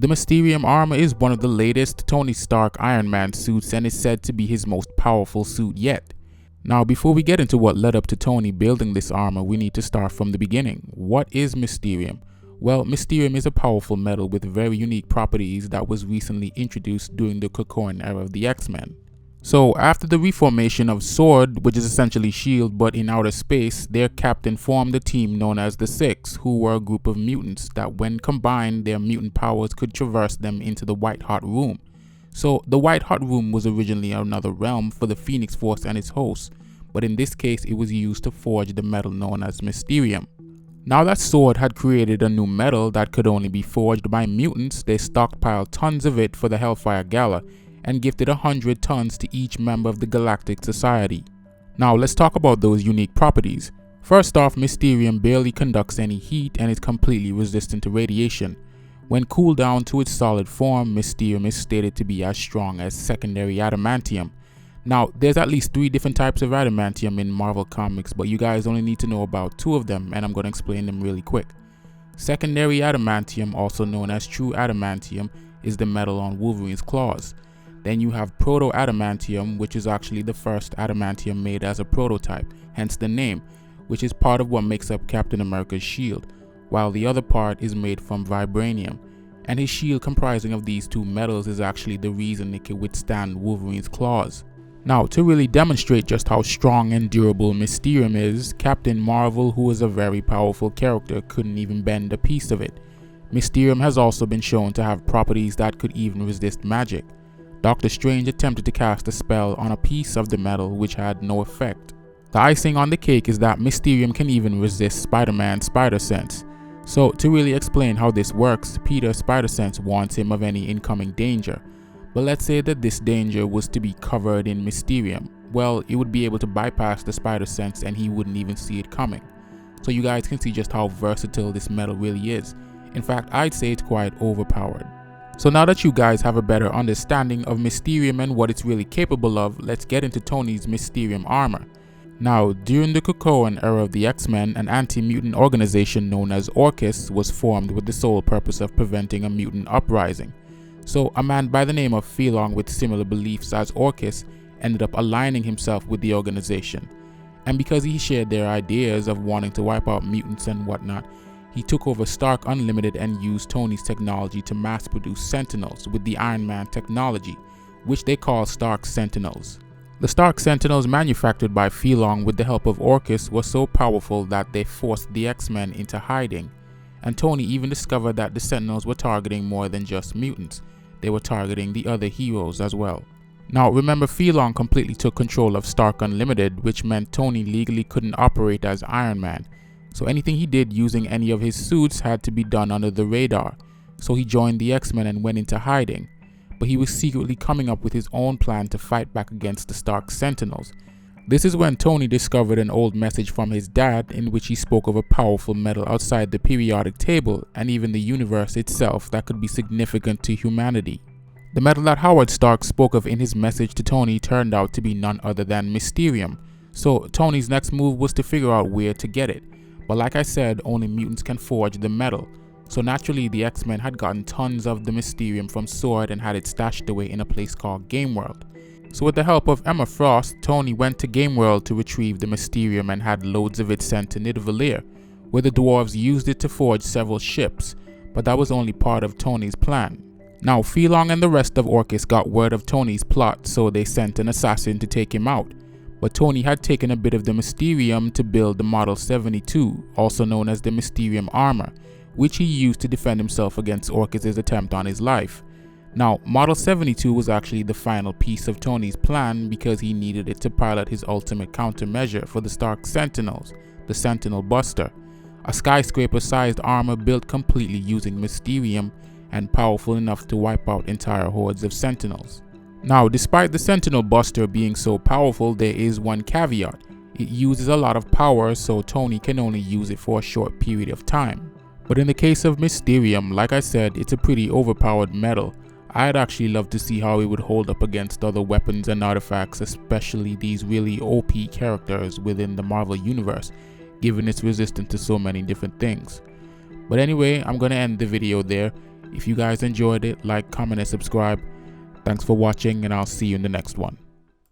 The Mysterium armor is one of the latest Tony Stark Iron Man suits and is said to be his most powerful suit yet. Now, before we get into what led up to Tony building this armor, we need to start from the beginning. What is Mysterium? Well, Mysterium is a powerful metal with very unique properties that was recently introduced during the krakoan era of the X-Men. So, after the reformation of S.W.O.R.D., which is essentially S.H.I.E.L.D. but in outer space, their captain formed a team known as the Six, who were a group of mutants that when combined, their mutant powers could traverse them into the White Hot Room. So, the White Hot Room was originally another realm for the Phoenix Force and its hosts, but in this case it was used to forge the metal known as Mysterium. Now that S.W.O.R.D. had created a new metal that could only be forged by mutants, they stockpiled tons of it for the Hellfire Gala, and gifted 100 tons to each member of the Galactic Society. Now let's talk about those unique properties. First off, Mysterium barely conducts any heat and is completely resistant to radiation. When cooled down to its solid form, Mysterium is stated to be as strong as secondary adamantium. Now, there's at least 3 different types of adamantium in Marvel Comics, but you guys only need to know about 2 of them, and I'm going to explain them really quick. Secondary adamantium, also known as true adamantium, is the metal on Wolverine's claws. Then you have proto-adamantium, which is actually the first adamantium made as a prototype, hence the name, which is part of what makes up Captain America's shield, while the other part is made from vibranium. And his shield comprising of these 2 metals is actually the reason it can withstand Wolverine's claws. Now, to really demonstrate just how strong and durable Mysterium is, Captain Marvel, who is a very powerful character, couldn't even bend a piece of it. Mysterium has also been shown to have properties that could even resist magic. Doctor Strange attempted to cast a spell on a piece of the metal which had no effect. The icing on the cake is that Mysterium can even resist Spider-Man's spider sense. So to really explain how this works, Peter's spider sense warns him of any incoming danger. But let's say that this danger was to be covered in Mysterium. Well, it would be able to bypass the spider sense and he wouldn't even see it coming. So you guys can see just how versatile this metal really is. In fact, I'd say it's quite overpowered. So now that you guys have a better understanding of Mysterium and what it's really capable of, let's get into Tony's Mysterium armor. Now, during the krakoan era of the X-Men, an anti-mutant organization known as Orchis was formed with the sole purpose of preventing a mutant uprising. So a man by the name of Phelong with similar beliefs as Orchis ended up aligning himself with the organization. And because he shared their ideas of wanting to wipe out mutants and whatnot, he took over Stark Unlimited and used Tony's technology to mass produce Sentinels with the Iron Man technology, which they call Stark Sentinels. The Stark Sentinels manufactured by Phelong with the help of Orchis were so powerful that they forced the X-Men into hiding, and Tony even discovered that the Sentinels were targeting more than just mutants, they were targeting the other heroes as well. Now remember, Phelong completely took control of Stark Unlimited, which meant Tony legally couldn't operate as Iron Man. So anything he did using any of his suits had to be done under the radar. So he joined the X-Men and went into hiding. But he was secretly coming up with his own plan to fight back against the Stark Sentinels. This is when Tony discovered an old message from his dad in which he spoke of a powerful metal outside the periodic table and even the universe itself that could be significant to humanity. The metal that Howard Stark spoke of in his message to Tony turned out to be none other than Mysterium. So Tony's next move was to figure out where to get it. But like I said, only mutants can forge the metal. So naturally the X-Men had gotten tons of the Mysterium from S.W.O.R.D. and had it stashed away in a place called Game World. So with the help of Emma Frost, Tony went to Game World to retrieve the Mysterium and had loads of it sent to Nidavellir, where the dwarves used it to forge several ships, but that was only part of Tony's plan. Now Phelong and the rest of Orchis got word of Tony's plot, so they sent an assassin to take him out. But Tony had taken a bit of the Mysterium to build the Model 72, also known as the Mysterium armor, which he used to defend himself against Orchis' attempt on his life. Now, Model 72 was actually the final piece of Tony's plan because he needed it to pilot his ultimate countermeasure for the Stark Sentinels, the Sentinel Buster, a skyscraper-sized armor built completely using Mysterium and powerful enough to wipe out entire hordes of Sentinels. Now, despite the Sentinel Buster being so powerful, there is one caveat. It uses a lot of power, so Tony can only use it for a short period of time. But in the case of Mysterium, like I said, it's a pretty overpowered metal. I'd actually love to see how it would hold up against other weapons and artifacts, especially these really OP characters within the Marvel Universe, given it's resistant to so many different things. But anyway, I'm gonna end the video there. If you guys enjoyed it, like, comment, and subscribe. Thanks for watching, and I'll see you in the next one.